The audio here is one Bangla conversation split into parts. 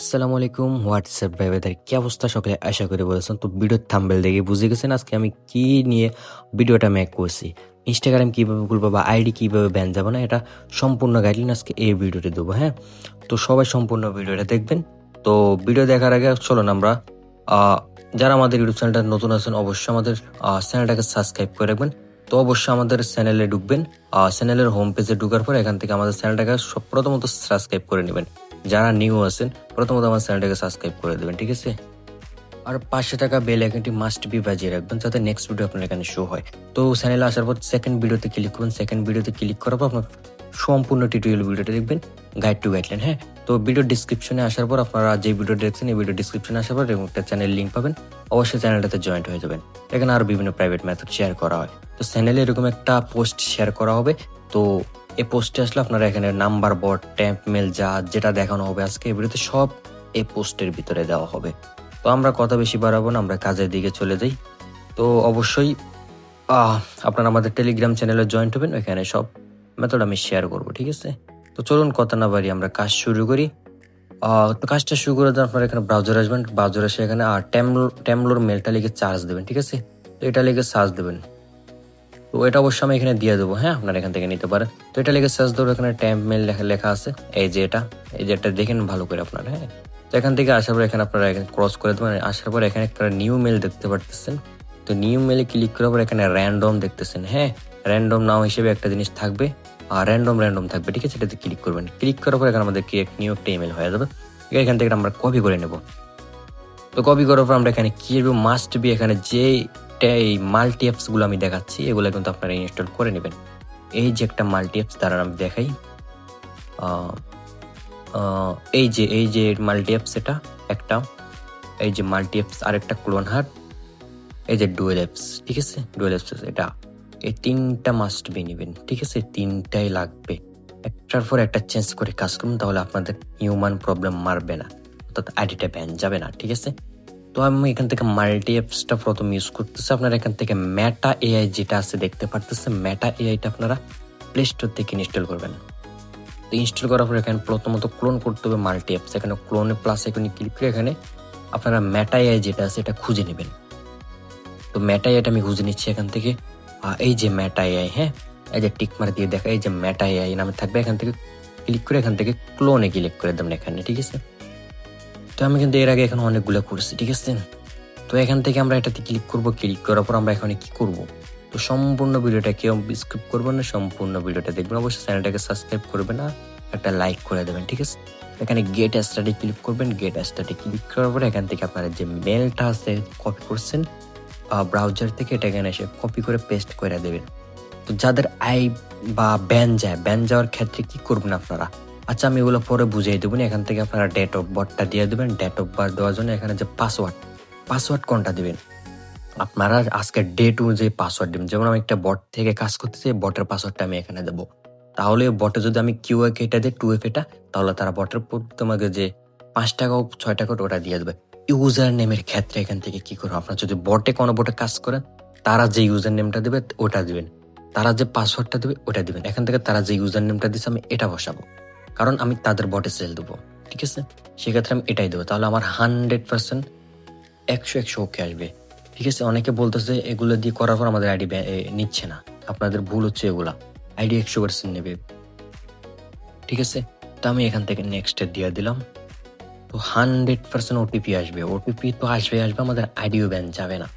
আসসালামু আলাইকুম হোয়াটসঅ্যাপ ভাই ভাইদের কি অবস্থা সকলে আশা করে বলেছেন তো ভিডিওর থাম্বনেল দেখে বুঝে গেছেন আজকে আমি কি নিয়ে ভিডিওটা মেক করছি ইনস্টাগ্রাম কিভাবে খুলবো বা আইডি কিভাবে ব্যান যাবে না এটা সম্পূর্ণ গাইডলাইন আজকে এই ভিডিওতে দেবো। হ্যাঁ, তো সবাই সম্পূর্ণ ভিডিওটা দেখবেন। তো ভিডিও দেখার আগে চলুন আমরা যারা আমাদের ইউটিউব চ্যানেলটা নতুন আছেন অবশ্যই আমাদের চ্যানেলটাকে সাবস্ক্রাইব করে রাখবেন। তো অবশ্যই আমাদের চ্যানেলে ঢুকবেন, চ্যানেলের হোম পেজে ঢুকার পর এখান থেকে আমাদের চ্যানেলটাকে প্রথমত সাবস্ক্রাইব করে নেবেন। যারা নিউ আছেন প্রথমত আমার চ্যানেলটাকে সাবস্ক্রাইব করে দেবেন, ঠিক আছে? আর পাশে থাকা বেল আইকনটি মাস্ট বি বাজিয়ে রাখবেন যাতে নেক্সট ভিডিও আপনার এখানে শো হয়। তো চ্যানেলে আসার পর সেকেন্ড ভিডিওতে ক্লিক করবেন। সেকেন্ড ভিডিওতে ক্লিক করার পর আপনার সম্পূর্ণ টিউটোরিয়াল ভিডিওটা দেখবেন, গাইড টু গাইডলাইন। হ্যাঁ, তো ভিডিও ডিসক্রিপশনে আসার পর আপনারা যে ভিডিও দেখছেন এই ভিডিও ডিসক্রিপশনে আসার পর এবং একটা চ্যানেল লিঙ্ক পাবেন, অবশ্যই চ্যানেলটাতে জয়েন্ট হয়ে যাবেন। এখানে আরো বিভিন্ন প্রাইভেট মেথড শেয়ার করা হয়। তো চ্যানেলে এরকম একটা পোস্ট শেয়ার করা হবে। তো এই পোস্টে আসলে আপনারা এখানে নাম্বার বোর্ড ট্যাম্প মেল যেটা দেখানো হবে আজকে এই ভিডিওতে সব এই পোস্টের ভিতরে দেওয়া হবে। তো আমরা কথা বেশি বাড়াবো না, আমরা কাজের দিকে চলে যাই। তো অবশ্যই আপনারা আমাদের টেলিগ্রাম চ্যানেলে জয়েন্ট হবেন, ওইখানে সব মেথড আমি শেয়ার করব, ঠিক আছে? তো চলুন কথা না বাড়ি আমরা কাজ শুরু করি। তো কাজটা শুরু করে দেন আপনারা এখানে ব্রাউজার আসবেন, ব্রাউজার এসে এখানে ট্যামলোর মেলটা লিখে চার্জ দেবেন, ঠিক আছে? তো এটা লিখে সার্চ দেবেন। তো এটা অবশ্যই আমি এখানে দিয়ে দেবো। হ্যাঁ, আপনারা এখান থেকে নিতে পারেন। তো এটা লিখে সার্চ দেবো, এখানে ট্যাম্প মেল লেখা আছে, এই যে এটা দেখেন ভালো করে আপনারা। হ্যাঁ, তো এখান থেকে আসার পর এখানে আপনারা এখানে ক্রস করে দেবেন। আসার পর এখানে একটা নিউ মেল দেখতে পারতেছেন। তো নিউ মেলে ক্লিক করার পর এখানে র্যান্ডম দেখতেছেন। হ্যাঁ, র্যান্ডম নাও হিসেবে একটা জিনিস থাকবে আর র্যান্ডম থাকবে, ঠিক আছে? এটাতে ক্লিক করবেন। ক্লিক করার পর এখানে আমাদের নিউ একটা ইমেল হয়ে যাবে। এখান থেকে আমরা কপি করে নেব। তো কপি করার পর আমরা এখানে কি মাস্ট বি এখানে যে এই মাল্টি অ্যাপস গুলো আমি দেখাচ্ছি এগুলো কিন্তু আপনারা ইনস্টল করে নেবেন। এই যে একটা মাল্টি অ্যাপস দ্বারা আমি দেখাই, এই যে মাল্টি অ্যাপস এটা একটা, এই যে মাল্টি অ্যাপস আরেকটা ক্লোন হার্ট, এই যে ডুয়েল অ্যাপস, ঠিক আছে? ডুয়েল অ্যাপস এটা, এই তিনটা মাস্ট বি নেবেন, ঠিক আছে? তিনটাই লাগবে। একটার পর একটা চেঞ্জ করে কাজ করুন, তাহলে আপনাদের হিউম্যান প্রবলেম মারবে না, অর্থাৎ আইডিটা ব্যান যাবে না, ঠিক আছে? তো আমি এখান থেকে মাল্টি অ্যাপসটা প্রথম ইউজ করতেছি। আপনারা এখান থেকে মেটা এআই যেটা আছে দেখতে পারতেছেন, মেটা এআইটা আপনারা প্লে স্টোর থেকে ইনস্টল করবেন। তো ইনস্টল করার পর এখানে প্রথমত ক্লোন করতে হবে মাল্টি অ্যাপস। এখানে ক্লোনে প্লাস এখানে ক্লিক করে এখানে আপনারা মেটা এআই যেটা আছে এটা খুঁজে নেবেন। তো মেটা এআইটা আমি খুঁজে নিচ্ছি এখান থেকে। এই যে মেটা এআই, হ্যাঁ, এই যে টিক মার দিয়ে দেখা, এই যে মেটা এআই নামে থাকবে। এখান থেকে ক্লিক করে এখান থেকে ক্লোনে ক্লিক করে দেবেন এখানে, ঠিক আছে? তো আমি কিন্তু এর আগে এখানে অনেকগুলো করছি, ঠিক আছে? তো এখান থেকে আমরা এটাতে ক্লিক করব। ক্লিক করার পর আমরা এখানে কি করব, তো সম্পূর্ণ ভিডিওটা কেউ স্কিপ করবেন না, সম্পূর্ণ ভিডিওটা দেখবেন। অবশ্যই চ্যানেলটাকে সাবস্ক্রাইব করবেন না, একটা লাইক করে দেবেন, ঠিক আছে? এখানে গেট স্টাডি ক্লিক করবেন। গেট স্টাডি ক্লিক করার পর এখান থেকে আপনারা যে মেলটা আছে কপি করছেন ব্রাউজার থেকে, এটা এখানে এসে কপি করে পেস্ট করে দেবেন। তো যাদের বা ব্যান যাওয়ার ক্ষেত্রে কি করবেন আপনারা, আচ্ছা আমি এগুলো পরে বুঝিয়ে দেবেন। এখান থেকে আপনারা ডেট অফ বার্থটা দিয়ে দেবেন। ডেট অফ বার্থ দেওয়ার জন্য এখানে যে পাসওয়ার্ড কোনটা দিবেন, আপনারা আজকে ডেট অনুযায়ী পাসওয়ার্ড দিবেন। যেমন আমি একটা বট থেকে কাজ করতেছি, বটের পাসওয়ার্ডটা আমি এখানে দেবো। তাহলে বটে যদি আমি কিউএক এটা দিই 2F এটা, তাহলে তারা বটের তোমাকে যে 5 টাকা হোক 6 টাকা ওটা দিয়ে দেবে। ইউজার নেমের ক্ষেত্রে এখান থেকে কি করবো, আপনার যদি কোনো বটে কাজ করেন তারা যে ইউজার নেমটা দেবে ওটা দিবেন, তারা যে পাসওয়ার্ডটা দেবে ওটা দিবেন। এখান থেকে তারা যে ইউজার নেমটা দিচ্ছে আমি এটা বসাবো, কারণ আমি তাদের বটে সেল দেবো, ঠিক আছে? সেক্ষেত্রে আমি এটাই দেবো, তাহলে আমার 100% 100 ওকে আসবে, ঠিক আছে? অনেকে বলতেছে এগুলো দিয়ে করার পর আমাদের আইডি নিচ্ছে না, আপনাদের ভুল হচ্ছে, এগুলা আইডি 100% নেবে, ঠিক আছে? তো আমি এখান থেকে নেক্সট দিয়ে দিলাম। তো 100% ওটিপি আসবে, ওটিপি তো আসবে, আমাদের আইডিও ব্যান যাবে না।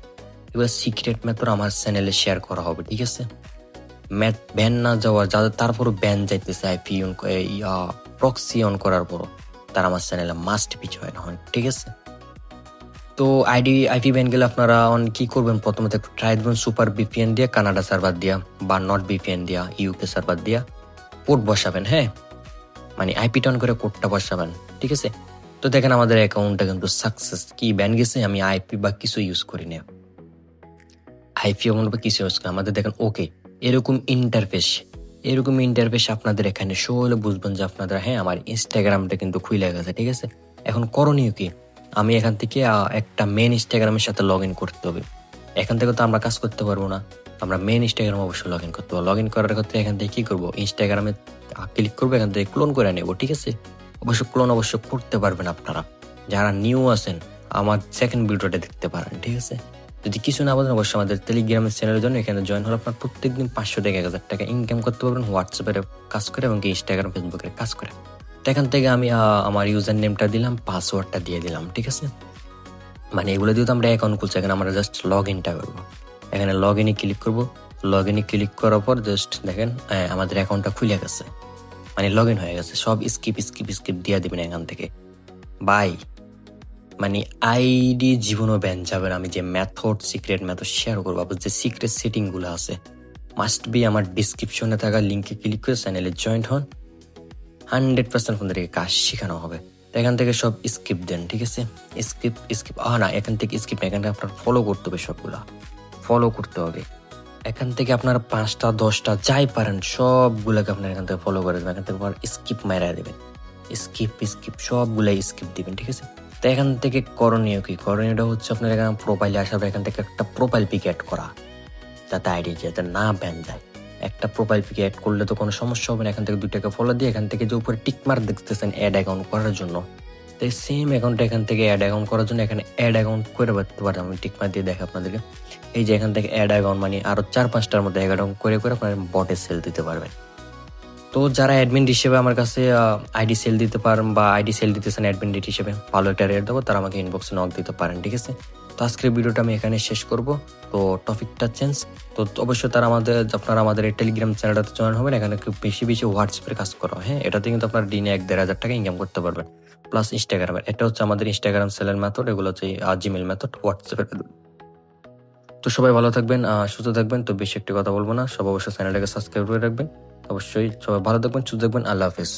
এবার সিক্রেট মেথড আমার চ্যানেলে শেয়ার করা হবে, ঠিক আছে? ব্যান না যাওয়ার যাদের তারপরও ব্যান যাইতেছে আইপি প্রক্সি অন করার পরও, তারা আমার চ্যানেলে মাস্ট বি জয়েন হন, ঠিক আছে? তো আইপি ব্যান গেলে আপনারা কি করবেন, প্রথমত একটু ট্রাই দেবেন সুপার ভিপিএন দিয়ে, কানাডা সার্ভার দিয়া বা নট ভিপিএন দিয়া, ইউকে সার্ভার দিয়া কোড বসাবেন। হ্যাঁ, মানে আইপি টন করে কোডটা বসাবেন, ঠিক আছে? তো দেখেন আমাদের অ্যাকাউন্টটা কিন্তু সাকসেস। কি ব্যান গেছে, আমি আইপি বা কিছু ইউজ করি না, আইপি বা কিছু ইউজ করি, আমাদের দেখেন ওকে এরকম ইন্টারফেস আপনাদের এখানে শো হলে বুঝবেন যে আপনাদের হ্যাঁ আমার ইনস্টাগ্রামটা কিন্তু খুলে গেছে, ঠিক আছে? এখন করণীয় কি, আমি এখান থেকে একটা মেন ইনস্টাগ্রামের সাথে লগ ইন করতে হবে। এখান থেকে তো আমরা কাজ করতে পারবো না, আমরা মেন ইনস্টাগ্রাম অবশ্যই লগ ইন করতে হবে। লগ ইন করার ক্ষেত্রে এখান থেকে কি করবো, ইনস্টাগ্রামে ক্লিক করবো, এখান থেকে ক্লোন করে নেবো, ঠিক আছে? অবশ্য ক্লোন করতে পারবেন আপনারা। যারা নিউ আছেন আমার সেকেন্ড ভিডিওটা দেখতে পারেন, ঠিক আছে? যদি কিছু না বলেন অবশ্যই আমাদের টেলিগ্রামের চ্যানেলের জন্য এখানে জয়েন হলে আপনার প্রত্যেকদিন 500 থেকে 1000 টাকা ইনকাম করতে পারবেন হোয়াটসঅ্যাপের কাজ করে এবং ইনস্টাগ্রাম ফেসবুকের কাজ করে। তো এখান থেকে আমি আমার ইউজার নেমটা দিলাম, পাসওয়ার্ডটা দিয়ে দিলাম, ঠিক আছে? মানে এগুলো দিয়ে তো আমরা অ্যাকাউন্ট খুলছি, এখানে আমরা জাস্ট লগ ইনটা করবো। এখানে লগ ইনে ক্লিক করবো। লগ ইনে ক্লিক করার পর জাস্ট দেখেন আমাদের অ্যাকাউন্টটা খুলে গেছে, মানে লগ ইন হয়ে গেছে। সব স্কিপ স্কিপ স্কিপ দিয়ে দিবেন এখান থেকে বাই। মানে আইডি জীবনও ব্যান যাবেন। আমি যে মেথড সিক্রেট মেথড শেয়ার করবো, যে সিক্রেট সেটিংগুলো আছে মাস্ট বি আমার ডিসক্রিপশনে থাকা লিঙ্কে ক্লিক করে চ্যানেলে জয়েন্ট হন। 100% আপনাদেরকে কাজ শেখানো হবে। তো এখান থেকে সব স্কিপ দেন, ঠিক আছে? স্কিপ স্কিপ না, এখান থেকে স্কিপ না, এখান থেকে আপনার ফলো করতে হবে, সবগুলা ফলো করতে হবে। এখান থেকে আপনার 5টা 10টা যাই পারেন সবগুলোকে আপনার এখান থেকে ফলো করে দেবেন। এখান থেকে স্কিপ মারা দেবেন, স্কিপ স্কিপ সবগুলাই স্কিপ দিবেন, ঠিক আছে? তো এখান থেকে করণীয় কি? করণীয়টা হচ্ছে আপনার এখানে প্রোফাইলে আসার পর এখান থেকে একটা প্রোফাইল পিক অ্যাড করা, যাতে আইডি যাতে না ব্যান যায়। একটা প্রোফাইল পিক অ্যাড করলে তো কোনো সমস্যা হবে না। এখান থেকে 2টাকে ফলো দিয়ে এখান থেকে যে উপরে টিক মার্ক দেখতেছেন অ্যাড অ্যাকাউন্ট করার জন্য, তো সেম অ্যাকাউন্টটা এখান থেকে অ্যাড অ্যাকাউন্ট করার জন্য এখানে অ্যাড অ্যাকাউন্ট করে করতে পারেন। আমি টিক মার্ক দিয়ে দেখে আপনাদেরকে, এই যে এখান থেকে অ্যাড অ্যাকাউন্ট মানে আরো 4-5টার মধ্যে অ্যাড অ্যাকাউন্ট করে আপনার বটে সেল দিতে পারবেন। তো যারা অ্যাডমিন হিসেবে আমার কাছে আইডি সেল দিতে পারেন বা আইডি সেল দিতেছেন অ্যাডমিন রেট হিসেবে ভালো একটা রেট দেবো, তারা আমাকে ইনবক্সে নক দিতে পারেন, ঠিক আছে? তো আজকের ভিডিওটা আমি এখানে শেষ করব। তো টপিকটা চেঞ্জ। তো অবশ্যই আপনারা আমাদের এই টেলিগ্রাম চ্যানেলটাতে জয়েন হবেন। এখানে খুব বেশি বেশি হোয়াটসঅ্যাপের কাজ করা হয়, হ্যাঁ? এটাতে কিন্তু আপনার দিনে 1-1.5 হাজার টাকা ইনকাম করতে পারবেন। প্লাস ইনস্টাগ্রামের, এটা হচ্ছে আমাদের ইনস্টাগ্রাম সেলের মেথড, এগুলো হচ্ছে জিমেল মেথড, হোয়াটসঅ্যাপের মেথড। তো সবাই ভালো থাকবেন, সুস্থ থাকবেন। তো বেশি একটি কথা বলবো না, সব অবশ্যই চ্যানেলটাকে সাবস্ক্রাইব করে রাখবেন। অবশ্যই সবাই ভালো থাকবেন, সুস্থ থাকবেন। আল্লাহ হাফেজ।